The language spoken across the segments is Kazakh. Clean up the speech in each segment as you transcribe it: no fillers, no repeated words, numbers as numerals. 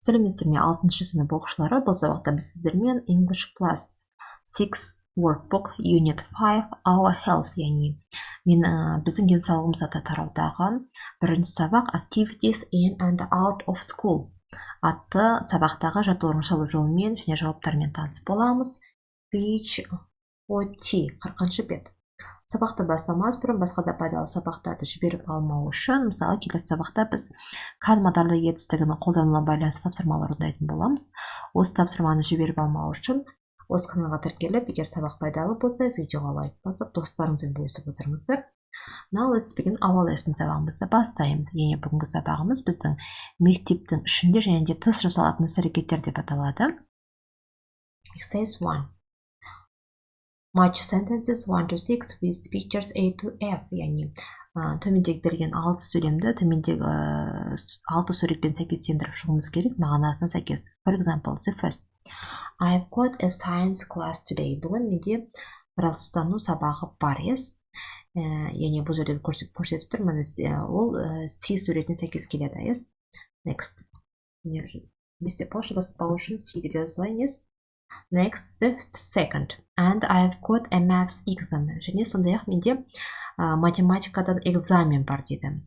Сәлеметсіздер ме, 6-шы сынып оқушылары. Бұл сабақта біз сіздермен English Class 6 Workbook Unit 5 Our Health, яғни біздің денсаулығымыз атты тараудағы бірінші сабақ Activities in and out of school атты сабақтағы жаттығу жолымен және жауаптармен таныс боламыз. Page 40 бет. Сабақты бастамас бұрын басқа да пайдалы сабақтарды жіберіп алмау үшін, мысалы, келесі сабақта біз кадмадарлы етістігінің қолдануына байланысты тапсырмалар орындайтын боламыз. Осы тапсырманы жіберіп алмау үшін осы каналға тіркеліп, егер сабақ пайдалы болса, видеоға лайк басып, достарыңызбен бөлісіп отырыңыздар. Now let's begin our lesson. Сабағымызды бастаймыз. Және бүгінгі сабағымыз біздің мектептің ішінде және де тыс жасалатын іс-әрекеттер деп аталады. Exercise 1. Match sentences 1 to 6 with pictures A to F. Яғни төмендегі берген 6 сөйлемді төмендегі 6 суретпен сәйкестендіріп шығуымыз керек, мағынасына сәйкес. For example, the first. I've got a science class today. Бүгін менде жаратылыстану сабағы бар ес. Яғни бұл жерде көрсетіп тұр, ол C суретіне сәйкес келеді ес. Next. Бесте пошыластықпау үшін C деп жазылайын ес. Next, the second. And I've got a maths exam. Және сондай-ақ менде математикадан экзамен бар дейді.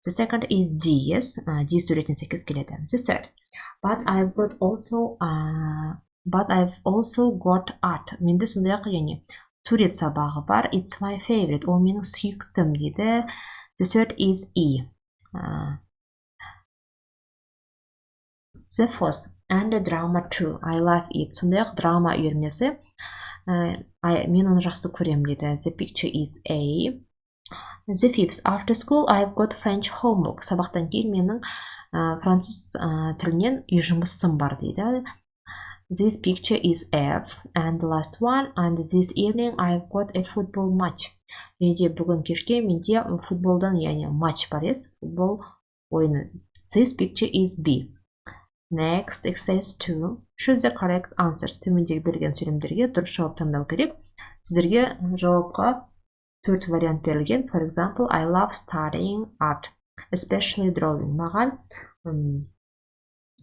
The second is D, yes. D суретіне сәйкес келеді. The third. But I've also got art. Менде сондай-ақ яғни сурет сабағы бар. It's my favorite. Ол менің сүйіктім дейді. The third is E. The fourth. And the drama too. I love it. Сондай-ақ драма үйірмесі. Мен оны жақсы көрем дейді. The picture is A. The fifth. After school, I've got French homework. Сабақтан кейін менің француз тілінен үй жұмысым бар дейді. This picture is F. And the last one. And this evening, I've got a football match. Және де бүгін кешке менде футболдан, яғни матч бар ес. Футбол ойыны. This picture is B. Next, exercise 2. Choose the correct answers. Төмендегі берген сөйлемдерге дұрыс жауап таңдау керек. Сіздерге жауапқа 4 вариант берілген. For example, I love studying art, especially drawing. Маған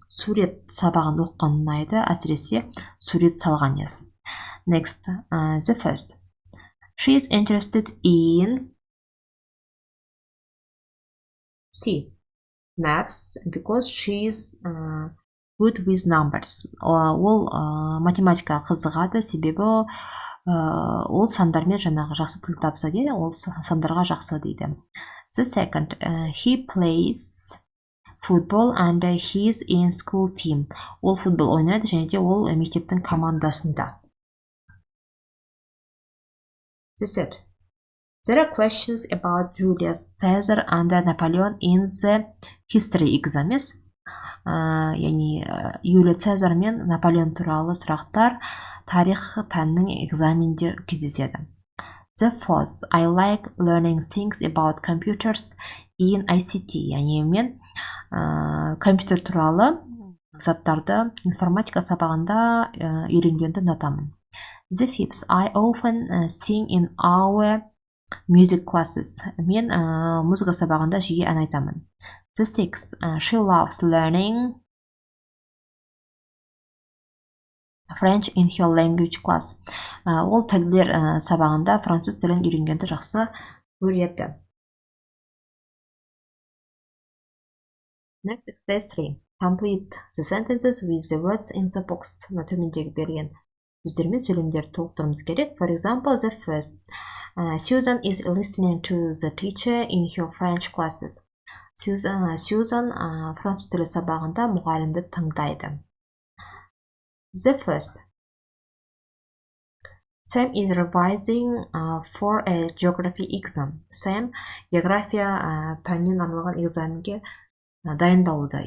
сурет сабағын оқыған ұнайды, әсіресе сурет салған ес. Next, the first. She is interested in C. Maths, because she is good with numbers. Ол математикаға қызығады, себебі ол сандармен жаңағы жақсы тіл табысады, ол сандарға жақсы дейді. The second, he plays football and he is in school team. Ол футбол ойнайды және де ол мектептің командасында. The third. There are questions about Julius Caesar and Napoleon in the history exam. Яғни Юлий Цезар мен Наполеон туралы сұрақтар тарих пәнінің экзаменде кездеседі. The fourth. I like learning things about computers in ICT. Яғни мен компьютер туралы заттарды информатика сабағында үйренгенді ұнатамын. The fifth. I often sing in our music classes. Мен музыка сабағында жиі ән айтамын. The sixth. She loves learning French in her language class. Ол тілдер сабағында француз тілін үйренгенді жақсы көреді. Next, exercise 3. Complete the sentences with the words in the box. Төмендегі берген сөздермен сөйлемдерді толықтыруымыз керек. For example, the first. Susan is listening to the teacher in her French classes. Susan француз тілі сабағында мұғалімді тыңдайды. The first. Sam is revising for a geography exam. Sam география пәнінен арналған экзаменге дайындалуда.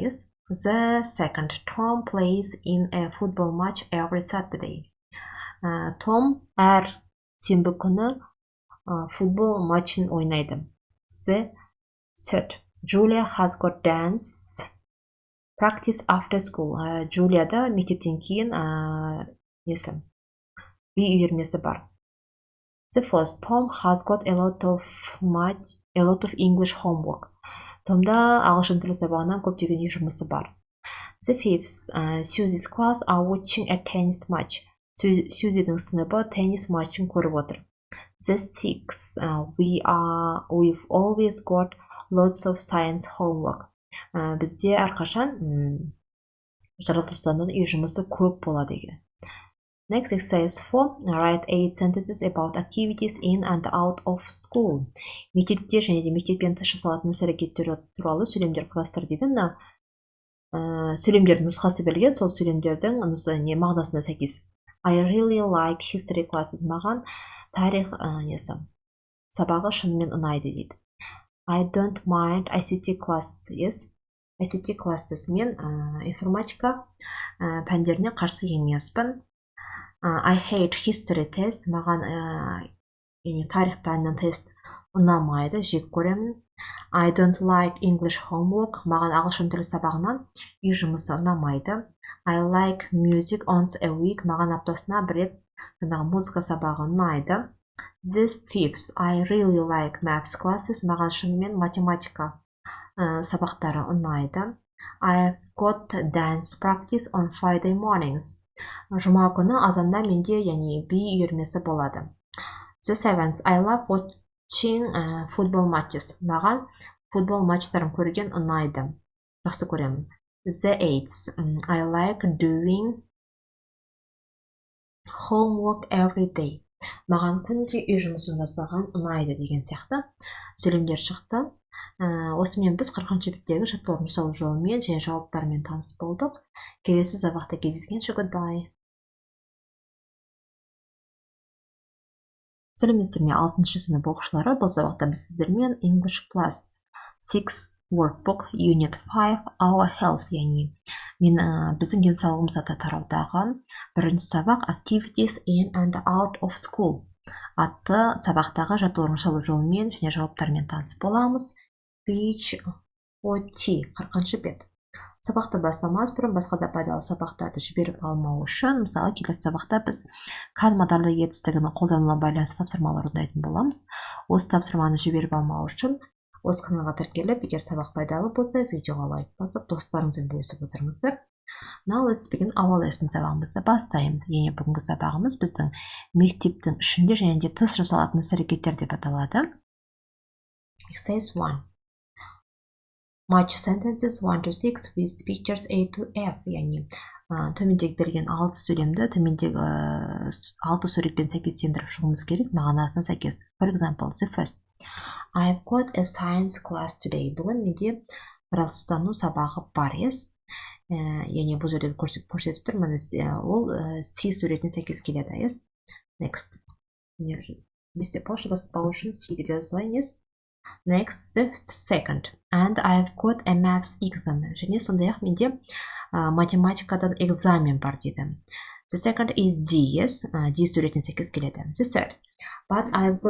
The second. Tom plays in a football match every Saturday. Tom әр сенбі күні футбол матчын ойнайды. The third. Julia has got dance practice after school. Julia'да мектептен кейін би үйірмесі бар. The fourth. Tom has got a lot of English homework. Tom'да ағылшын тілі сабағынан көптеген үй жұмысы бар. The fifth, Susie's class are watching a tennis match. Susie'дің сыныбы теннис матчын көріп отыр. The sixth, we've always got lots of science homework. Бізде әрқашан жаратылыстанудың үй жұмысы көп болады екен. Next exercise 4, write 8 sentences about activities in and out of school. Мектепте және де мектеппен тыс жасалатын іс-әрекеттер туралы сөйлемдер құрастыр дейді. Мына сөйлемдердің нұсқасы берілген, сол сөйлемдердің мағынасына сәйкес. I really like history classes. Маған тарих сабағы шынымен ұнайды дейді. I don't mind ICT classes. ICT classes мен информатика пәндеріне қарсы емеспін. I hate history test. Маған тарих пәнінің тест ұнамайды, жек көремін. I don't like English homework. Маған ағылшын тілі сабағынан үй жұмысы ұнамайды. I like music once a week. Маған аптасына бір рет музыка сабағы ұнайды. This fifth, I really like maths classes. Маған шынымен математика сабақтары ұнайды. I've got dance practice on Friday mornings. Жұма күні азанда менде би үйірмесі болады. The seventh, I love watching football matches. Маған футбол матчтарын көрген ұнайды. Жақсы көремін. The eighth, I like doing homework every day. Маған күнде үй жұмысын жасаған ұнайды деген сияқты сөйлемдер шықты. Осымен біз 40-шы беттегі жаттығу жасау жолымен және жауаптармен таныс болдық. Келесі сабақта кездескенше goodbye. Сәлеметсіздер ме, 6-шы сынып оқушылары, бұл сабақта біз сіздермен English Class 6 Workbook Unit 5 Our Health, біздің денсаулығымыз атты тараудағы бірінші сабақ Activities in and out of school атты сабақтағы жаттығу жасау жолымен және жауаптармен таныс боламыз. Page 40 бет. Сабақты бастамас бұрын басқа да пайдалы сабақтарды жіберіп алмау үшін, мысалы, келесі сабақта біз кәдімадарлы етістігінің қолдануына байланысты тапсырмалар орындайтын боламыз. Осы тапсырманы жіберіп алмау үшін осы каналға тіркеліп, егер сабақ пайдалы болса, видеоға лайк басып, достарыңызбен бөлісіп отырыңыздар. Now let's begin our lesson. Сабағымызды бастаймыз. Ене бүгінгі сабағымыз біздің мектептің ішінде және де тыс жасалатын іс-әрекеттер деп аталады. Exercise 1. Match sentences 1 to 6 with pictures A to F. Төмендегі берген 6 сөйлемді төмендегі 6 суретпен сәйкестендіріп шығуымыз керек, мағынасына сәйкес. For example, the first. I've got a science class today. Бүгін менде жаратылыстану сабағы бар, yes? Бұл жерде көрсетіп тұр, ол C суретіне сәйкес келеді, yes? Next. Бесте пошыдастықпау үшін C деп жазылайын, yes? Next, the second. And I've got a maths exam. Және сондай-ақ менде математикадан экзамен бар дейді. The second is D, yes? D суретіне сәйкес келеді. The third. But I've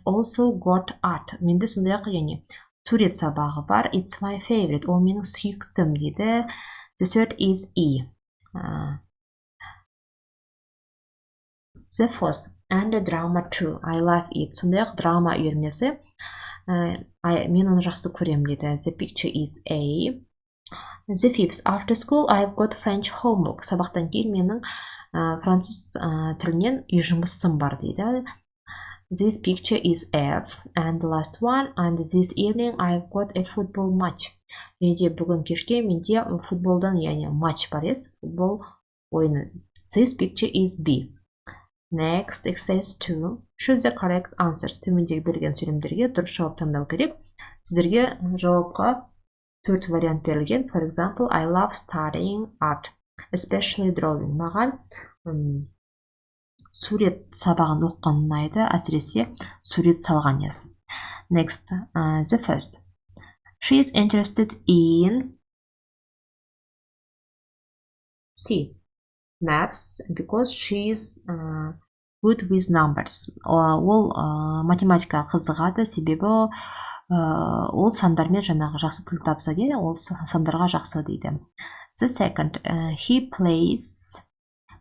also got art. Менде сондай-ақ сурет сабағы бар. It's my favorite. Ол менің сүйіктім дейді. The third is E. The fourth. And the drama too. I love it. Сондай-ақ драма үйірмесі. Мен оны жақсы көрем дейді. The picture is A. The fifth. After school, I've got French homework. Сабақтан кейін менің француз тілінен үй жұмысым бар дейді. This picture is F. And the last one. And this evening, I've got a football match. Бүгін кешке менде футболдан, матч бар, ес? Футбол ойыны. This picture is B. Next, exercise 2. Choose the correct answers. Төмендегі берген сөйлемдерге дұрыс жауап таңдау керек. Сіздерге жауапқа 4 вариант берілген. For example, I love studying art, especially drawing. Маған сурет сабағын оққан ұнайды, әсіресе сурет салған, yes. Next, the first. She is interested in C. Maths, because she is good with numbers. Ол математикаға қызығады, себебі ол сандармен жақсы тіл табыса дейді, ол сандарға жақсы дейді. The second, he plays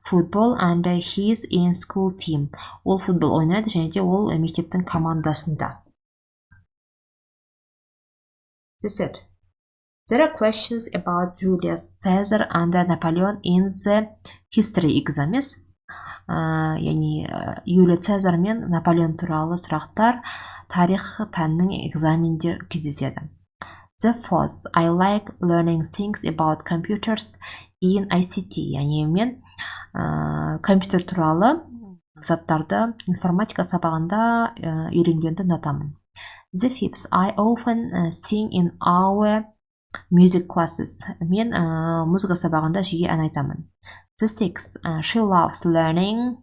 football and he is in school team. Ол футбол ойнайды және де ол мектептің командасында. The third, There are questions about Julius Caesar and Napoleon in the history exam. Яғни Юлий Цезарь мен Наполеон туралы сұрақтар тарих пәнінің экзаменде кездеседі. The fourth, I like learning things about computers in ICT. Яғни мен компьютер туралы заттарды информатика сабағында үйренгенді ұнатамын. The fifth, I often sing in our music classes. Мен музыка сабағында жиі ән айтамын. The sixth, she loves learning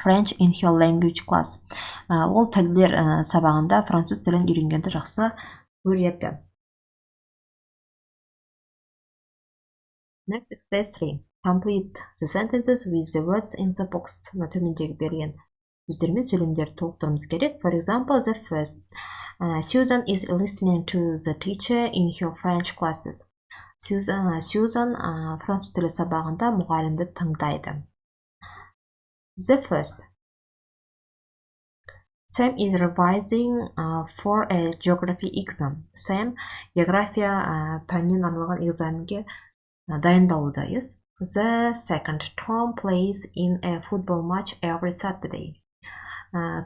French in her language class. Ол тілдер сабағында француз тілін үйренгенді жақсы көреді. Next, exercise 3. Complete the sentences with the words in the box. Төмендегі берген сөздермен сөйлемдерді толықтыруымыз керек. For example, the first. Susan is listening to the teacher in her French classes. Susan француз тілі сабағында мұғалімді тыңдайды. The first. Sam is revising for a geography exam. Sam география пәнінен арналған экзаменге дайындалуда. Yes. The second. Tom plays in a football match every Saturday.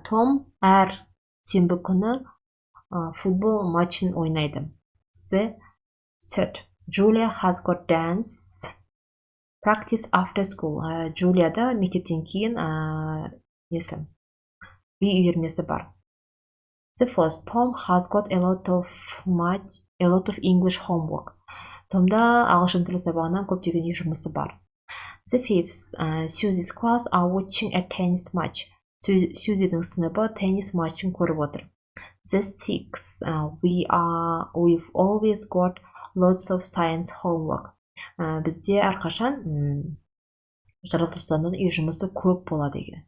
Tom әр сенбі күні футбол матчын ойнайды. The third. Julia has got dance practice after school. Julia'да мектептен кейін би үйірмесі бар. The fourth. Tom has got a lot of English homework. Tom'да ағылшын тілі сабағынан көптеген үй жұмысы бар. The fifth. Susie's class are watching a tennis match. Susie'дің сыныбы теннис матчын көріп отыр. The sixth. We've always got lots of science homework. Бізде әрқашан жаратылыстанудың үй жұмысы көп болады екен.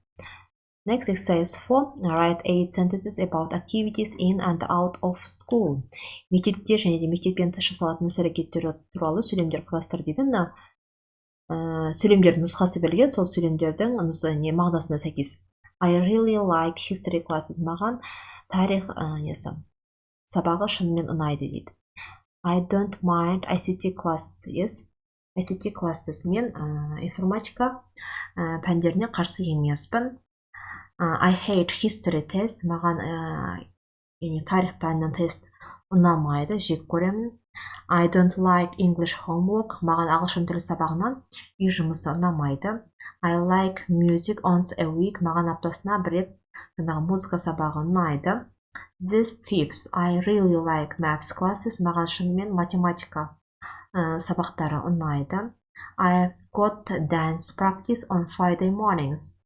Next, exercise 4. Write 8 sentences about activities in and out of school. Мектепте және де мектептен тыс жасалатын іс-әрекеттер туралы сөйлемдер құрастыр дейді. Сөйлемдердің нұсқасы берілген, сол сөйлемдердің мағынасына сәйкес. I really like history classes. Маған тарих сабағы шынымен ұнайды дейді. I don't mind ICT classes. Yes. ICT classes. Мен информатика пәндеріне қарсы емеспін. I hate history test. Маған тарих пәнінің тест ұнамайды, жек көремін. I don't like English homework. Маған ағылшын тілі сабағынан үй жұмысы ұнамайды. I like music once a week. Маған аптасына бір рет музыка сабағы ұнайды. This fifth. I really like maths classes. Маған шынымен математика сабақтары ұнайды. I've got dance practice on Friday mornings.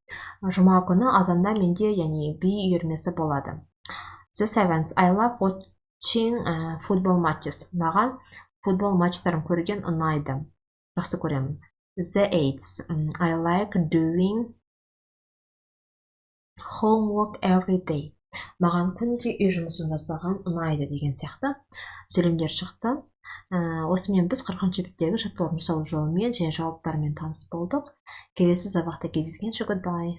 Жұма күні азанда менде би үйірмесі болады. The seventh. I love watching football matches. Маған футбол матчтарын көрген ұнайды. Жақсы көремін. The eighth. I like doing homework every day. Маған күнде үй жұмысын жасаған ұнайды деген сияқты сөйлемдер шықты. Осымен біз 40-шы беттегі жаттығу жасау жолымен және жауаптармен таныс болдық. Келесі сабақта кездескенше goodbye.